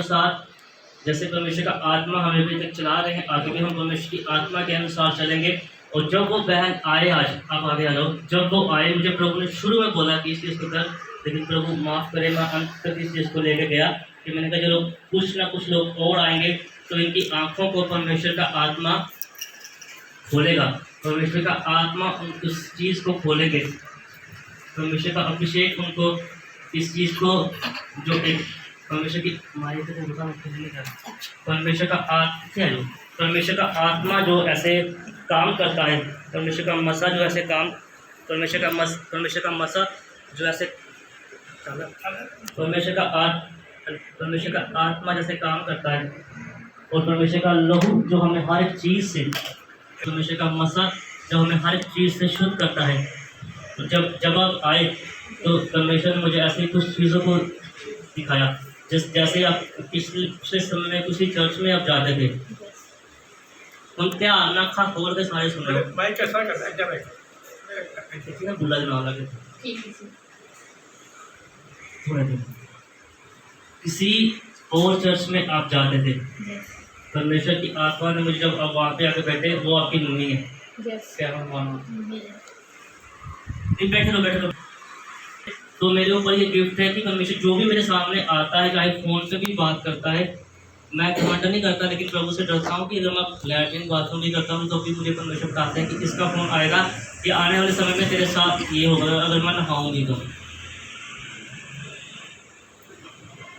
साथ जैसे परमेश्वर का आत्मा हमें अभी तक चला रहे हैं, आगे भी हम परमेश्वर की आत्मा के अनुसार चलेंगे। और जब वो बहन आए, आज आप आगे आ जाओ, जब वो आए, मुझे प्रभु ने शुरू में बोला कि इस चीज़ को कर, लेकिन प्रभु माफ़ करे, मैं अंत तक इस चीज़ को लेके गया कि मैंने कहा चलो कुछ ना कुछ लोग और आएंगे तो इनकी आँखों को परमेश्वर का आत्मा खोलेगा, परमेश्वर का आत्मा उस चीज़ को खोलेंगे, परमेश्वर का अभिषेक उनको इस चीज़ को जो एक परमेश्वर की परमेश्वर का परमेश्वर का आत्मा जो ऐसे काम करता है, परमेश्वर का मसा जो ऐसे काम, परमेश्वर का मसा जो ऐसे परमेश्वर का आत्मा जैसे काम करता है, और परमेश्वर का लहू जो हमें हर एक चीज़ से, परमेश्वर का मसा जो हमें हर एक चीज़ से शुद्ध करता है। तो जब आप आए तो परमेश्वर ने मुझे ऐसी कुछ चीज़ों को दिखाया, जैसे आप पिछले समय में किसी चर्च में आप जाते थे, हम क्या ना खा खोल के सारे सुन रहे भाई कैसा करता है किसी ने बुला जला लगे किसी और चर्च में आप जाते थे, परमेश्वर की आत्मा ने मुझे जब आप वहाँ पे आके बैठे, वो आपकी मम्मी है, क्या हम मानो बैठे लो। तो मेरे ऊपर ये गिफ्ट है कि परमेश्वर जो भी मेरे सामने आता है, चाहे फ़ोन पे भी बात करता है, मैं कमेंट नहीं करता, लेकिन प्रभु से डरता हूँ कि अगर मैं लैट्रिन बाथरूम भी करता हूँ तो भी मुझे परमेश्वर बताते हैं कि इसका फ़ोन आएगा कि आने वाले समय में तेरे साथ ये होगा अगर मैं नहाऊंगी तो।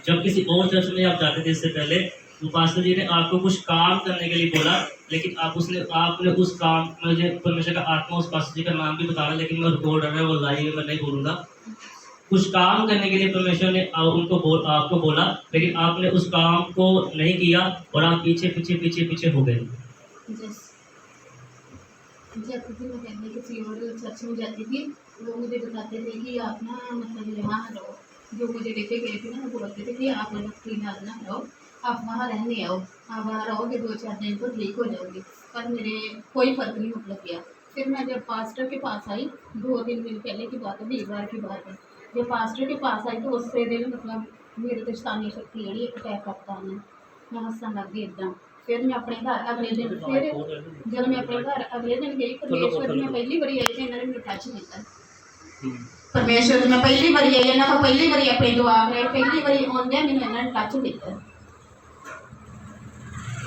जब किसी और चर्च में आप जाते थे इससे पहले, तो पास्टर जी ने आपको कुछ काम करने के लिए बोला, लेकिन आपने उस काम, मुझे परमेश्वर का आत्मा उस पास्टर जी का नाम भी बता रहा है, लेकिन मैं रिकॉर्ड है वो लाइव मैं नहीं बोलूँगा। कुछ काम करने के लिए परमेश्वर ने आपको बोला, लेकिन आपने उस काम को नहीं किया और आप पीछे हो गए। जब मैं पहले किसी और चर्च में जाती थी, वो मुझे बताते थे कि आप ना मतलब यहाँ रहो, जो मुझे लेके गए थे ना, वो बोलते थे कि आप तीन आज ना रहो, आप वहाँ रहने आओ, आप वहाँ रहोगे 2-4 दिन तो ठीक हो जाओगे। पर मेरे कोई फर्क नहीं मतलब किया। फिर मैं जब पास्टर के पास आई, 2-3 दिन पहले की बात है, 20 बार की बात है, जब पास्टर के पास आई तो उससे दिन मतलब मेरे तो शैतानी शक्ति जी अटैक करता है, मैं हंसने लग गई एकदम। फिर मैं अपने घर अगले दिन, फिर जब मैं अपने घर अगले दिन गई, परमेश्वर मैं पहली बारी आई थी, इन्होंने मेरे टच किया, परमेश्वर मैं पहली बारी आई ना, पहली बारी अपनी दुआ में पहली बारी आंदे मैंने इन्होंने टच किया।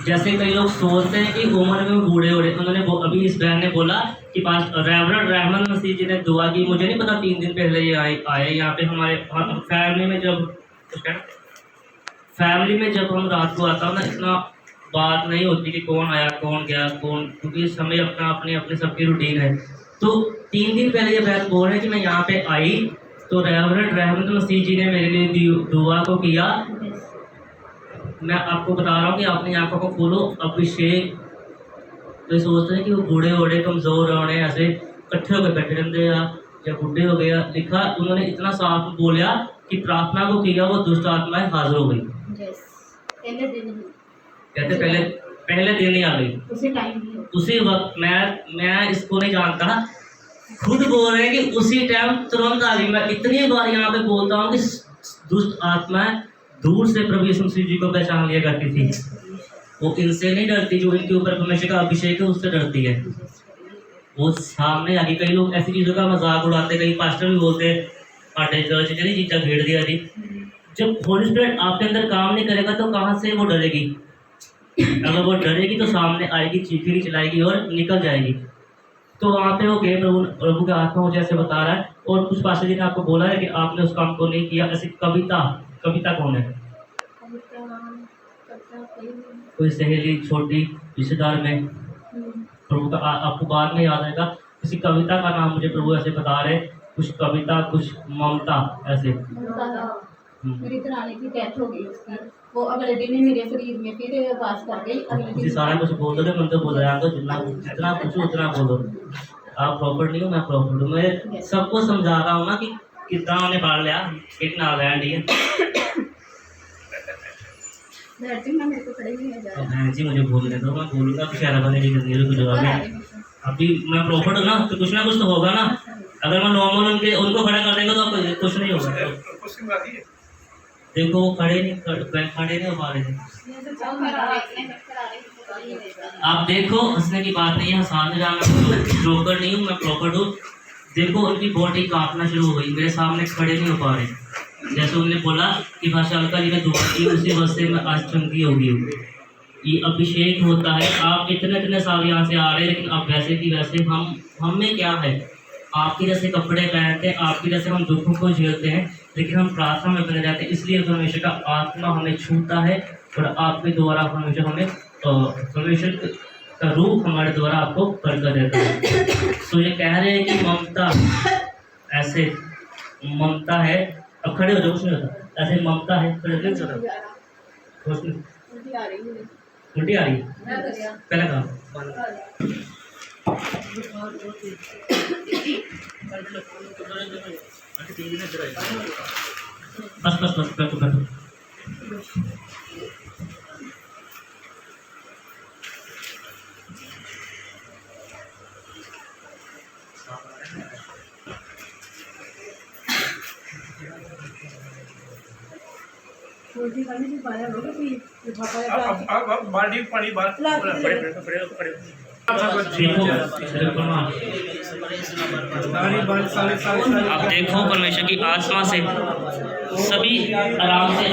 जैसे कई लोग सोचते हैं कि उम्र में बूढ़े हो रहे, उन्होंने अभी इस बहन ने बोला कि पास रेवरेंड रहमान मसीह जी ने दुआ की, मुझे नहीं पता 3 दिन पहले ये आए यहाँ पे हमारे फैमिली में जब हम रात को आता हूँ ना, इतना बात नहीं होती कि कौन आया कौन गया कौन, क्योंकि समय अपने सबकी रूटीन है। तो 3 दिन पहले ये बहन बोल रहे हैं कि मैं यहाँ पे आई तो रेवरेंड रहमान मसीह जी ने मेरे लिए दुआ को किया। मैं आपको बता रहा हूँ कि आपने आंखों को खोलो, अभिषेक। तो सोचते हैं कि वो बूढ़े कमज़ोर होने ऐसे इकट्ठे होकर बैठे रहते या बूढ़े हो गया, लिखा उन्होंने इतना साफ बोला कि प्रार्थना को किया, वो दुष्ट आत्माएं हाजिर हो गई। कहते पहले दिन ही आ गई, उसी वक्त। मैं इसको नहीं जानता, खुद बोल रहे हैं कि उसी टाइम तुरंत आ गई। मैं इतनी बार यहाँ पे बोलता हूँ कि दुष्ट आत्माएं दूर से प्रभु यीशु मसीह जी को पहचान लिया करती थी, वो इनसे नहीं डरती, जो इनके ऊपर परमेश्वर का अभिषेक है उससे डरती है, वो सामने आ गई। कई लोग ऐसी चीज़ों का मजाक उड़ाते, कई पास्टर भी बोलते हैं आटे चर्च चली चीज़ा घेर दिया जी। जब होली स्पिरिट आपके अंदर काम नहीं करेगा तो कहाँ से वो डरेगी? अगर वो डरेगी तो सामने आएगी, चीखी चलाएगी और निकल जाएगी। तो वहाँ पे वो गए, प्रभु का आत्मा मुझे ऐसे बता रहा है। और कुछ पास्टर जी ने आपको बोला है कि आपने उस काम को नहीं किया। ऐसी कविता कौन है? कोई सहेली, छोटी रिश्तेदार में, प्रभु का आपको बाद में याद आएगा। किसी कविता का नाम मुझे प्रभु ऐसे बता रहे, कुछ कविता, कुछ ममता, ऐसे। मेरी दरानी की डेथ हो गई उसकी, वो अगले दिन ही मेरे शरीर में फिर वास कर गई। अगले दिन सारा कुछ बोल दो, मन तो बोल रहा है, जितना पूछो उतना बोलो। आप प्रॉपर नहीं हो, मैं प्रॉपर हूँ। मैं सबको समझा रहा हूँ ना कि कितना उन्हें बाढ़ लिया, कितना लैंड है। जी मुझे बोलने दो, मैं बोलूँगा कुछ अलग बने की जवाब में। अभी मैं प्रॉफिट हूँ ना, तो कुछ ना कुछ तो होगा ना। अगर मैं नॉर्मल उनको खड़ा कर देंगे तो कुछ नहीं होगा। देखो वो खड़े नहीं हो पा रहे थे। आप देखो हंसने की बात नहीं है, हंसाने जाना जोकर नहीं हूँ मैं, प्रॉपर हूँ। देखो उनकी बॉडी कांपना शुरू हो गई, मेरे सामने खड़े नहीं हो पा रहे। जैसे उन्होंने बोला कि भाषा अलका जी ने दुआ की, उसी वजह में आज चंगी होगी। ये अभिषेक होता है। आप इतने साल यहाँ से आ रहे हैं, लेकिन अब वैसे की वैसे हम में क्या है, आपके जैसे कपड़े पहनते हैं, आपके जैसे हम दुखों को झेलते हैं, लेकिन हम प्रार्थना में बने जाते हैं। इसलिए परमेश्वर का आत्मा हमें छूता है और आपके द्वारा परमेश्वर हमें परमेश्वर का रूप हमारे द्वारा आपको बरकत देता है। तो ये कह रहे हैं कि ममता ऐसे ममता है। अब खड़े हो जाओ, कुछ नहीं होता, ऐसे ममता है। उल्टी आ रही है पहले कहा बस बैठो। अब बाल्टी पानी अब देखो परमेश्वर की आत्मा से सभी आराम से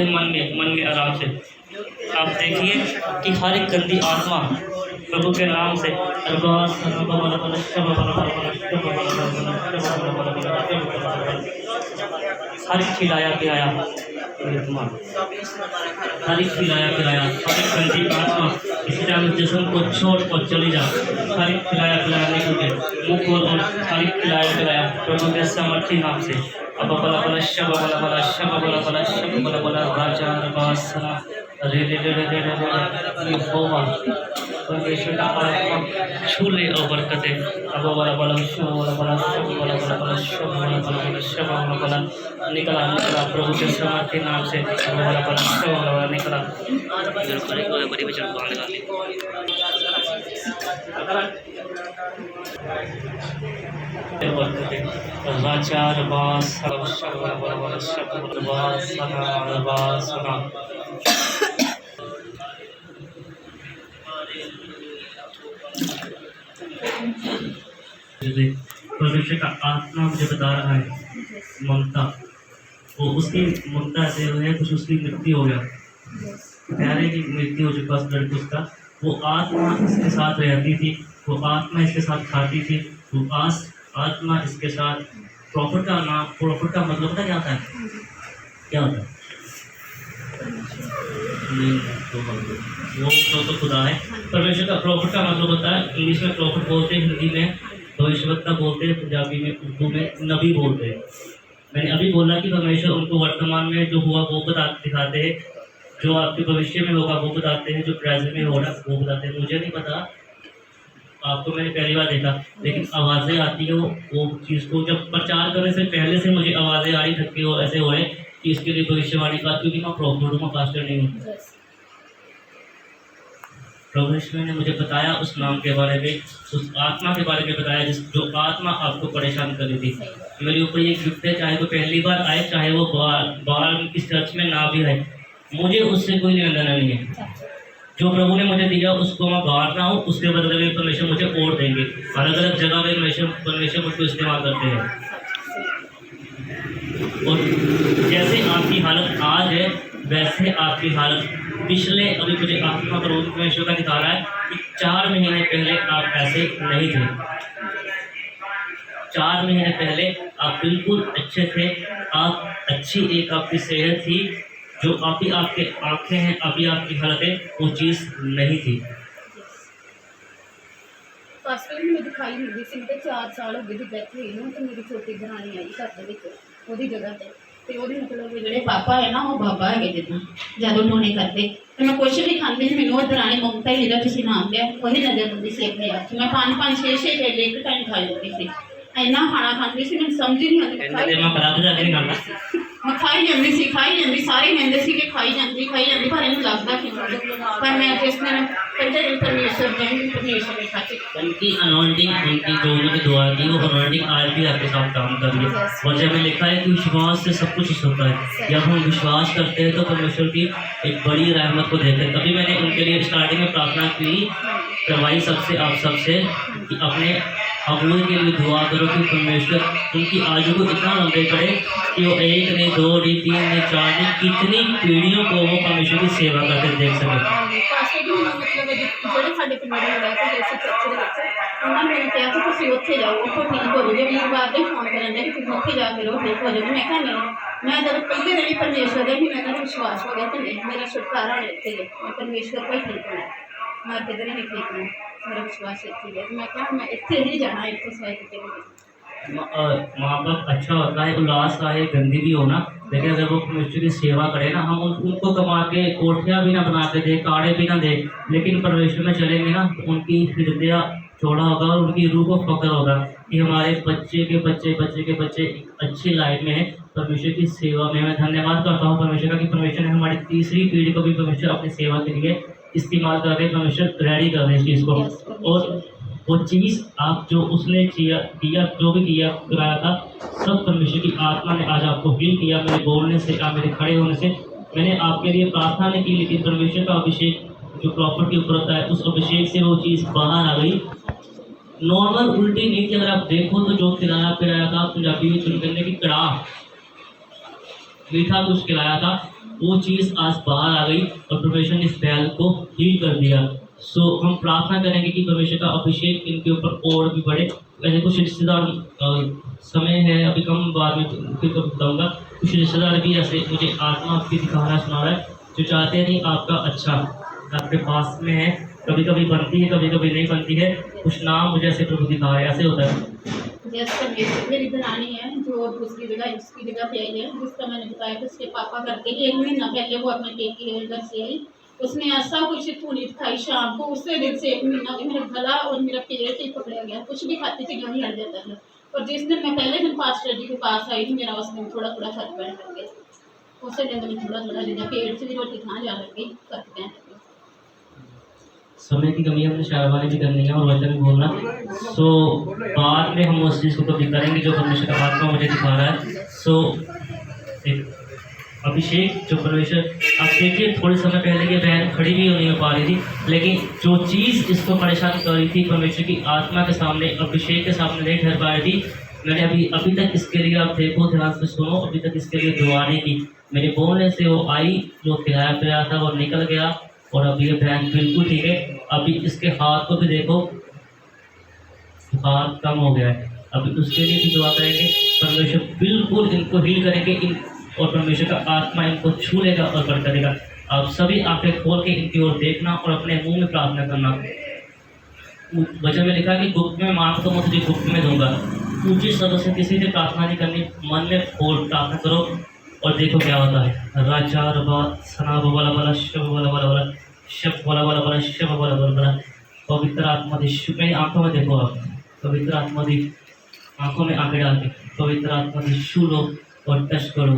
मन में आराम से आप देखिए कि हर एक गंदी आत्मा प्रभु के नाम से हर खिलाया पिलाया हर गंदी आत्मा इसी टाइम जिस्म को छोड़ और चली जा। हर खिलाया पिलाया निकल मुँह खोल और हर खिलाया प्रभु के समर्थी नाम से अब बला शब बला राजा रबासना रे परमेश्वर का आत्मा छूले और बरकते अब बला निकला प्रभु के समर्थी नाम से निकला। बड़ी बच्चों को परमेश्वर का आत्मा मुझे बता रहा है ममता, वो उसकी ममता से है कुछ उसकी मृत्यु हो गया, प्यारे की मृत्यु हो चुका उस लड़के उसका। वो आत्मा इसके साथ रहती थी, वो आत्मा इसके साथ खाती थी, वो आत्मा इसके साथ। प्रॉफिट का मतलब पता क्या होता है? क्या होता है? वो तो खुदा है। परमेश्वर का प्रॉफिट का मतलब होता है, इंग्लिश में प्रॉफिट बोलते हैं, हिंदी में भविष्यवक्ता बोलते हैं, पंजाबी में उर्दू में नबी बोलते हैं। मैंने अभी बोला कि परमेश्वर उनको वर्तमान में जो हुआ वो दिखाते हैं, जो आपके भविष्य में होगा वो बताते हैं, जो प्रेजेंट में हो रहा है वो बताते हैं। मुझे नहीं पता, आपको मैंने पहली बार देखा, लेकिन आवाज़ें आती है वो चीज़ को जब प्रचार करने से पहले से मुझे आवाज़ें आ रही थकी और ऐसे हो रहे कि इसके लिए भविष्यवाणी का, क्योंकि मैं प्रॉफिट हूँ, मैं पास्टर नहीं हूँ। परमेश्वर ने मुझे बताया उस नाम के बारे में, उस आत्मा के बारे में बताया जो आत्मा आपको परेशान कर रही थी। मेरे ऊपर ये गिफ्ट है, चाहे वो पहली बार आए, चाहे वो बार इस चर्च में ना भी आए, मुझे उससे कोई लेना देना नहीं है। जो प्रभु ने मुझे दिया उसको मैं बांट रहा हूँ, उसके बदले में परमेश्वर मुझे और देंगे। अलग अलग जगह में परमेश्वर मुझको इस्तेमाल करते हैं। और जैसे आपकी हालत आज है वैसे आपकी हालत पिछले, अभी मुझे आत्मा परमेश्वर का दिखा रहा है कि 4 महीने पहले आप ऐसे नहीं थे। 4 महीने पहले आप बिल्कुल अच्छे थे, आप अच्छी एक आपकी सेहत थी, जो अभी आपके आंखें हैं, अभी आपकी हालत है, वो चीज़ नहीं थी। पास्टर में दिखाई नहीं सी, 4 साल हो गए डेथ हुई ना, तो मेरी छोटी दरानी आई घर के जगह से, तो मतलब जो पापा है ना वो बाबा है जितना जब उन्होंने करते, तो मैं कुछ भी खाती थी, मैंने वो दरानी ममता ही मेरा किसी नाम लिया वही नजर आती सी अपने आप। मैं 5-5 6-6 डेढ़ एक टाइम खा लेती थी, इन्ना खाना खाती सी, मैंने समझ ही नहीं आती। मैं खाई जाती सारे कहते थे कि खाई जाती पर इन्हें लगता कि, पर मैं जिस दिन कहते हैं परमेश्वर ने खाते उनकी अनॉइंटिंग, उनकी जो उन्होंने दुआ की वो अनॉइंटिंग आज भी आपके साथ काम कर रही है। और जब में लिखा है कि विश्वास से सब कुछ होता है, जब हम विश्वास करते हैं तो परमेश्वर की एक बड़ी रहमत को देखते हैं। तभी मैंने उनके लिए स्टार्टिंग में प्रार्थना करवाई सबसे, आप सबसे, कि अपने अबूल के लिए दुआ करो कि परमेश्वर उनकी आयु को इतना लंबे करे कि वो 1 नहीं 2 नहीं 3 नहीं 4 नहीं कितनी पीढ़ियों को वो परमेश्वर की सेवा करते देख सके। पास्टर जी मतलब ਜਿਹੜੇ ਸਾਡੇ ਪਿੰਡ ਦੇ ਰਹਿते ਜੈਸੇ ਚਰਚ ਦੇ ਵਿੱਚ ਉਹਨਾਂ ਨੇ ਮੈਨੂੰ ਕਿਹਾ ਕਿ ਤੁਸੀਂ ਉੱਥੇ ਜਾਓ, ਉੱਥੋਂ ਠੀਕ ਹੋ ਜਾਓਗੇ। ਵੀਰਵਾਰ ਦੇ ਫੋਨ ਕਰਨ ਦੇ ਕਿ ਤੁਸੀਂ ਉੱਥੇ ਜਾ ਕੇ ਰਹੋ, ਠੀਕ ਹੋ ਜਾਓਗੇ। ਮੈਂ ਕਿਹਾ ਨਹੀਂ, ਮੈਂ ਜਦ ਪਹਿਲੇ ਦਿਨ ਹੀ परमेश्वर ਦੇ भी मैं कहता विश्वास हो गया कि नहीं मेरा छुटकारा होना ਇੱਥੇ है, मैं परमेश्वर को ही ठीक होना, मैं किधर नहीं ठीक हूँ, मेरा विश्वास ਇੱਥੇ है। मैं कहा मैं ਇੱਥੇ ही जाना, ਇੱਥੇ से कितने माँ बाप अच्छा होता है, उल्लास आए, गंदी भी होना, लेकिन अगर वो परमेश्वर की सेवा करे ना, हम उनको कमा के कोठियाँ भी ना बना के दे, काड़े भी ना दे, लेकिन परमेश्वर में चलेंगे ना तो उनकी हृदय चौड़ा होगा और उनकी रूह को फक्र होगा कि हमारे बच्चे के बच्चे बच्चे के बच्चे एक अच्छी लाइफ में है, परमेश्वर की सेवा में। मैं धन्यवाद करता हूँ परमेश्वर का कि परमेश्वर ने हमारी तीसरी पीढ़ी को भी परमेश्वर अपनी सेवा के लिए इस्तेमाल कर रहे, परमेश्वर रेडी कर रहे हैं इस चीज़ को। और वो चीज़ आप जो उसने किया जो भी किया कराया था, सब परमेश्वर की आत्मा ने आज आपको हील किया। मेरे बोलने से, आप मेरे खड़े होने से, मैंने आपके लिए प्रार्थना नहीं की, लेकिन परमेश्वर का अभिषेक जो प्रॉपर्टी ऊपर होता है उस अभिषेक से वो चीज़ बाहर आ गई। नॉर्मल उल्टी नहीं थी, अगर आप देखो तो जो खिलाया पिलाया था पंजाबी में चुनकने की कड़ाह मीठा कुछ खिलाया था, वो चीज़ आज बाहर आ गई और परमेश्वर ने इस बैल को हील कर दिया। सो हम प्रार्थना करेंगे कि परमेश्वर का अभिषेक इनके ऊपर और भी बढ़े। ऐसे कुछ रिश्तेदार, समय है अभी कम, बाद में फिर कभी बताऊँगा, कुछ रिश्तेदार भी ऐसे मुझे आत्मा आपकी दिखाना सुना रहा है जो चाहते नहीं आपका अच्छा आपके पास में है, कभी कभी बनती है कभी कभी नहीं बनती है। कुछ नाम मुझे ऐसे प्रभु दिखा रहे, ऐसे होता है। जैसे मेरी दरानी है जो दूसरी जगह इसकी जगह पे आई है, जिसका मैंने बताया कि उसके पापा करके 1 महीना पहले वो अपने पेकी घर से आई, उसने ऐसा कुछ पूनीत खाई शाम को, उससे दिन से 1 महीना भी मेरा गला और मेरा पेट ही पकड़ा गया, कुछ भी खाती थी गाली हट जाता था। और जिस दिन मैं पहले दिन पास्टर जी के पास आई थी, मेरा उस दिन थोड़ा थोड़ा फर्क पड़ने लग गया। उस दिन में थोड़ा थोड़ा जितना पेट से भी रोटी खाना जा लग गई, फर्क पड़ने लग गया। समय की कमी हमने शायद भी करनी है और वचन भी बोलना। सो बाद में हम उस चीज़ को कभी करेंगे जो परमेश्वर का आत्मा मुझे दिखा रहा है। सो एक अभिषेक जो परमेश्वर, आप देखिए थोड़े समय पहले की बहन खड़ी भी नहीं हो पा रही थी, लेकिन जो चीज़ इसको परेशान कर रही थी परमेश्वर की आत्मा के सामने, अभिषेक के सामने नहीं ठहर पा रही थी। मैंने अभी तक इसके लिए, आप देखो ध्यान से सुनो, अभी तक इसके लिए दुआ नहीं की। मेरे बोलने से वो आई, जो खिलाया पिलाया था वो निकल गया और अभी ये बहन बिल्कुल ठीक है। अभी इसके हाथ को भी देखो, हाथ कम हो गया है। अभी उसके लिए भी दुआ करेंगे, परमेश्वर बिल्कुल इनको हील करेंगे और परमेश्वर का आत्मा इनको छू लेगा और बढ़ करेगा। आप सभी आंखें खोल के इनकी ओर देखना और अपने मुंह में प्रार्थना करना। वचन में लिखा है कि गुप्त में मांग तो मैं तुझे गुप्त में दूंगा। ऊंची शब्द से किसी से प्रार्थना नहीं करनी, मन में खोल प्रार्थना करो और देखो क्या होता है। राजा रबा सना बला बला शब बला बला बला शब बला बला बला शब बला बला बला। पवित्र आत्मा दी, मेरी आंखों में देखो आप, पवित्र आत्मा दी आंखों में आंखें डाल के पवित्र आत्मा दी छू लो और टच करो।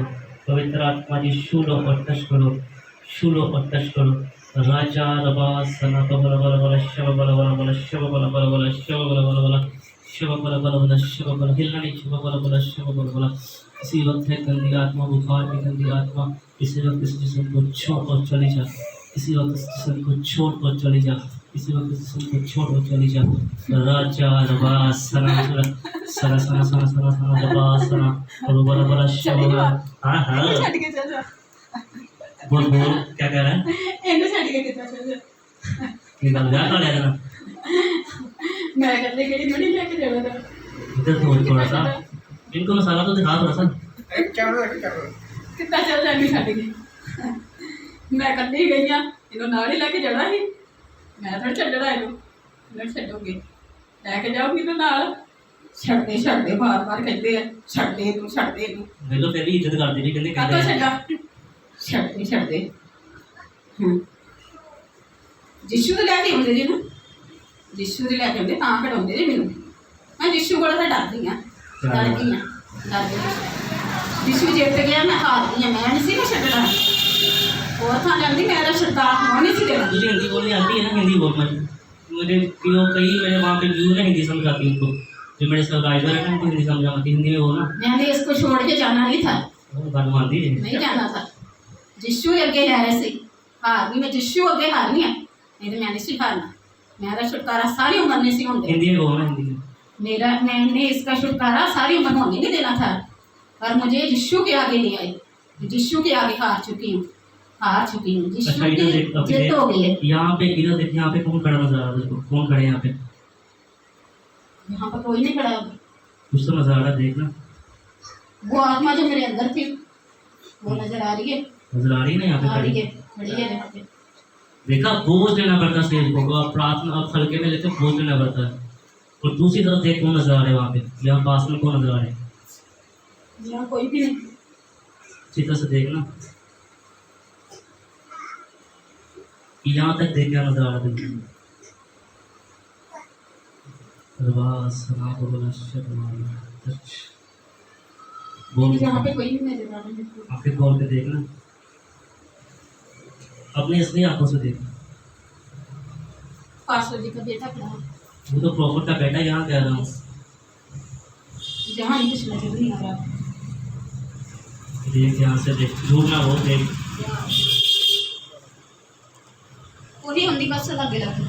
पवित्र आत्मा जी छू लो और टच करो, छू लो और टच करो। राजा रबा सना बला बला बला शब बला बला बला शब बला बला बला शब बला बला बला शब बला बला बला शब बला, हिलना नहीं, शब बला बला शब बला बला। इसी वक्त है गंदी आत्मा, बुखार की गंदी आत्मा, इसी वक्त इस जिस्म को छोड़ और चली जा, इसी वक्त इस जिस्म को छोड़ और चली जा, इसी वक्त इस जिस्म को छोड़ और चली जा। राजा रबा सना सना सना सना सना सना सना रबा सना और बड़ा बड़ा शब बला। हाँ हाँ बोल बोल क्या कह रहा है? निकल जा तो ले लेना, मैं करने के लिए थोड़ी लेके जाऊंगा। इधर थोड़ा सा इनको मसाला तो दिखा थोड़ा सा। कितना चल जाएगी छड़ के, मैं कर ही गई हाँ, इन्हों नाल ही लेके जाना ही, मैं थोड़ा छड्डना इन्हों, मैं छड्डूंगी, लेके जाऊंगी तो नाल। छड्डे बार बार कहते हैं छड्डे नूं। मेलो फिर भी इज्जत करती थी, कहते कातो छड्डा छड्डे जिशू तो लैके आते जी ना, जिशू तो लैके आते तां कढ़ाते जी मैनू, मैं जिशू को डरदी हाँ, डरदी हाँ, जिशू जित गया मैं हारदी हाँ, मैं नहीं सी छड्डना। और था जाती मेरा सरकार होने से देना मुझे हिंदी बोलनी आती है ना, हिंदी बोल मुझे कई मेरे वहाँ पे व्यू है हिंदी समझाती उनको, जो मेरे सब्सक्राइबर है ना उनको हिंदी समझा आती, हिंदी में बोलना। मैंने इसको छोड़ के जाना नहीं था, वो बात मानती है नहीं जाना था। जिस्सू अगे है ऐसे हारनी, मैं जिस्सू अगे हारनी है, नहीं तो मैंने सिर्फ हारना। मेरा छुटकारा सारी उम्र नहीं सी होने हिंदी में बोलना, हिंदी में। मैंने इसका छुटकारा सारी उम्र होने नहीं देना था, पर मुझे जिस्सू के आगे ले आए, जिस्सू के आगे हार चुकी हूँ, हार चुकी हूँ। जिस्सू अच्छा, इधर देख, की जिद हो गई है। यहाँ पे इधर देख, यहाँ पे कौन खड़ा नजर आ रहा है देखो, कौन खड़े हैं यहाँ पे? यहाँ पर कोई नहीं खड़ा है। कुछ तो नजर आ रहा है, देखना वो आत्मा जो मेरे अंदर थी वो नजर आ रही है, नजर आ रही है ना यहाँ पे आ रही खड़ी। है, खड़ी है यहाँ पे। देखा, बोझ लेना पड़ता है को, आप प्रार्थना आप हल्के में लेते बोझ लेना पड़ता है। और दूसरी तरफ देख कौन नजर आ रहे हैं वहाँ पे, यहाँ पास में कौन नजर आ रहे हैं? यहाँ कोई भी नहीं। अच्छी तरह से देखना, यहाँ तक देख क्या नजर आ रहा है। बोल यहाँ पे कोई भी नजर आ रहा है। आपके कॉल पे देखना, अपनी असली आंखों से देखना। पास्टर जी का बेटा खड़ा है, वो तो प्रॉफिट का बेटा, यहाँ कह रहा हूँ। जहाँ कुछ नजर नहीं आ रहा। देख यहाँ से देख, झूठ ना हो, देख। पूरी हिंदी बस लगे लगे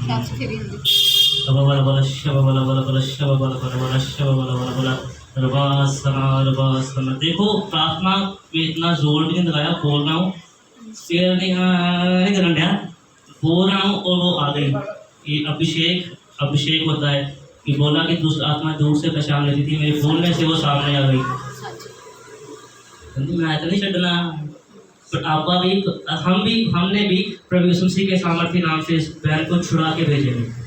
क्या फिर हिंदी शब बला बला शब बला बला बला शब बला बला बला शब बला बला बला रबासना। देखो, प्रार्थना में इतना जोर भी नहीं लगाया, बोल रहा हूँ, शेर नहीं करन दिया, बोल रहा हूँ और वो आ गई। ये अभिषेक होता है कि बोला कि दुष्ट आत्मा दूर से पहचान लेती थी, मेरे बोलने से वो सामने आ गई। मैं तो नहीं छड़ना, पर आपका भी हमने भी प्रभु यीशु मसीह के सामर्थ्य नाम से इस बैल को छुड़ा के भेजेंगे।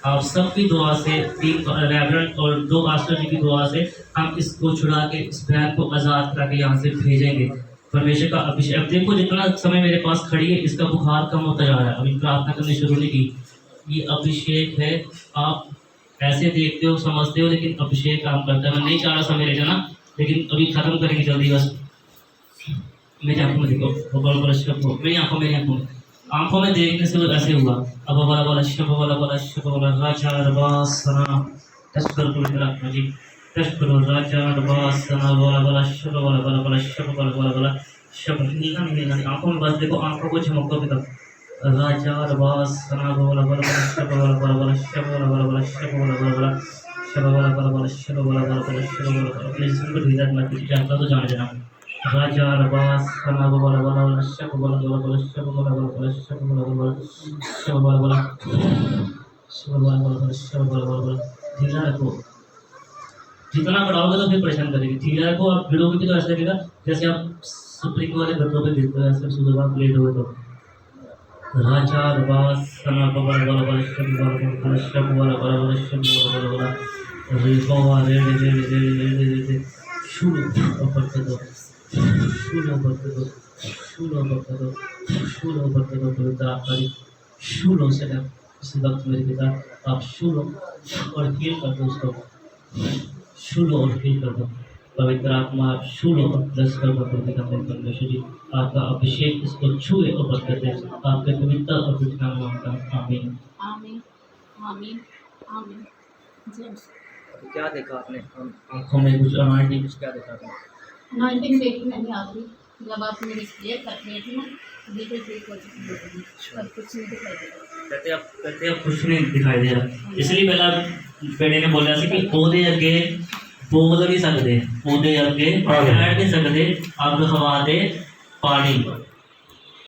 आप सबकी दुआ से, 3 रेवरेंड और 2 पास्टर जी की दुआ से हम इसको छुड़ा के इस बैल को आज़ाद करा के यहाँ से भेजेंगे। परमेश्वर का अभिषेक। अब देखो, जितना समय मेरे पास खड़ी है इसका बुखार कम होता जा रहा है, अभी प्रार्थना करनी शुरू नहीं की। ये अभिषेक है, आप ऐसे देखते हो समझते हो, लेकिन अभिषेक काम करता है। मैं नहीं चाह रहा समय ले जाना, लेकिन अभी खत्म करेंगे जल्दी। बस मेरी आंखों में देखो, मेरी आंखों में देखने से वो ऐसे हुआ। अब वाला वाला शब वाला वाला शब वाला राजा रबासना टेस्ट करो पूरी जी, टेस्ट करो राजा रबासना वाला वाला शब वाला वाला वाला शब वाला वाला वाला शब नहीं आंखों में। बस देखो, आंखों को झमको भी तक राजा रबासना वाला वाला वाला शब वाला वाला वाला शब वाला वाला वाला शब वाला वाला वाला शब वाला वाला वाला शब वाला वाला वाला शब वाला वाला। अपने जिस्म को ढीला मत कीजिए, जानता तो जाने देना। राजा रबास कना वाला वाला वाला शब वाला वाला वाला शब वाला वाला वाला शब वाला वाला शब वाला वाला शब वाला वाला शब वाला वाला। ढीला रखो, जितना बढ़ाओगे तो फिर परेशान करेगी। ढीला रखो, आप भिड़ोगे तो ऐसा लगेगा जैसे आप स्प्रिंग वाले गद्दों पे गिरते हो, ऐसे सुबह प्लेट हो तो। राजा रबास कना वाला वाला वाला शब वाला वाला शब वाला वाला वाला शब वाला वाला वाला रिकोवा रे रे रे रे रे शुरू ऊपर से दो, शुरू ऊपर से दो, शुरू ऊपर से दो, शुरू ऊपर से दो। पवित्र आत्मा शुरू से ना इस वक्त मेरे पिता आप शुरू और हील कर दो उसको, शुरू और हील कर दो। पवित्र आत्मा आप शुरू और प्लस कर दो। परमेश्वर जी, आपका अभिषेक इसको छुए और बरकत दे, आपके पवित्र और पवित्र नाम में मांगता हूं, आमीन आमीन आमीन आमीन। क्या देखा आपने आंखों में? कुछ अनाइटिंग कुछ क्या देखा आपने? अनाइटिंग देखी मैंने आखिरी जब आप मेरी प्रेयर कर रहे थे ना, बिल्कुल ठीक हो चुकी थी, पर कुछ नहीं दिखाई दे रहा। कहते आप कुछ नहीं दिखाई दे रहा। इसलिए पहला बेटे ने बोला कि ओदे अगे बोल नहीं सकते, ओदे अगे बैठ नहीं सकते, अब हवा दे पानी